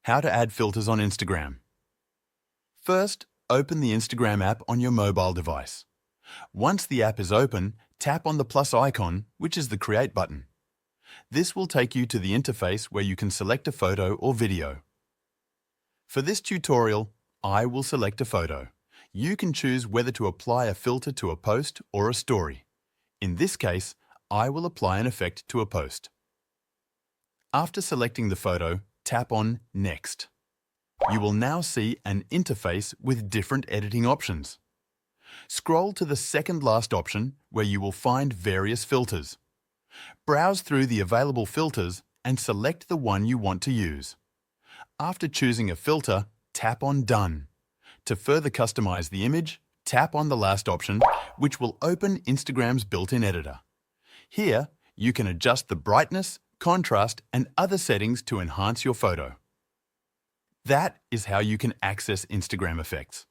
How to add filters on Instagram. First, open the Instagram app on your mobile device. Once the app is open, tap on the plus icon, which is the Create button. This will take you to the interface where you can select a photo or video. For this tutorial, I will select a photo. You can choose whether to apply a filter to a post or a story. In this case, I will apply an effect to a post. After selecting the photo, tap on Next. You will now see an interface with different editing options. Scroll to the second last option where you will find various filters. Browse through the available filters and select the one you want to use. After choosing a filter, tap on Done. To further customize the image, tap on the last option, which will open Instagram's built-in editor. Here, you can adjust the brightness, contrast, and other settings to enhance your photo. That is how you can access Instagram effects.